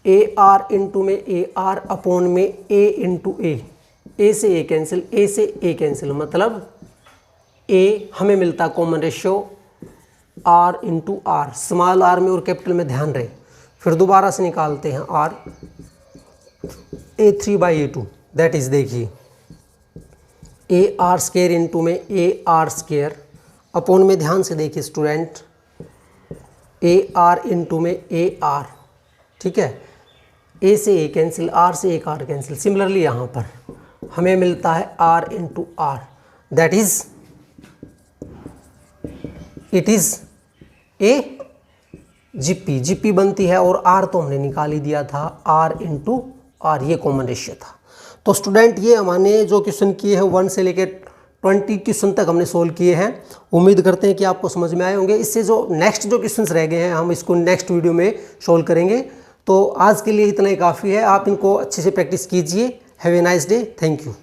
ए आर इंटू में ए आर अपॉन में ए इंटू ए से ए कैंसिल, ए से ए कैंसिल, मतलब ए हमें मिलता common ratio R into r, small r में और कैपिटल में ध्यान रहे। फिर दोबारा से निकालते हैं R A3/A2, दैट इज देखिए ए आर स्क्वायर इंटू में ए आर स्क्वायर अपॉन में ध्यान से देखिए स्टूडेंट ए आर इंटू में ए आर। ठीक है, ए से ए कैंसिल, आर से एक आर कैंसिल। सिमिलरली यहाँ पर हमें मिलता है r into r, that is it is a GP. GP बनती है, और आर तो हमने निकाल ही दिया था, आर इंटू आर, ये कॉमन रेशियो था। तो स्टूडेंट ये हमने जो क्वेश्चन किए हैं 1 से लेकर 20 क्वेश्चन तक हमने सोल्व किए हैं। उम्मीद करते हैं कि आपको समझ में आए होंगे। इससे जो नेक्स्ट जो क्वेश्चंस रह गए हैं हम इसको नेक्स्ट वीडियो में सोल्व करेंगे। तो आज के लिए इतना ही काफ़ी है, आप इनको अच्छे से प्रैक्टिस कीजिए। Have a nice day, thank you.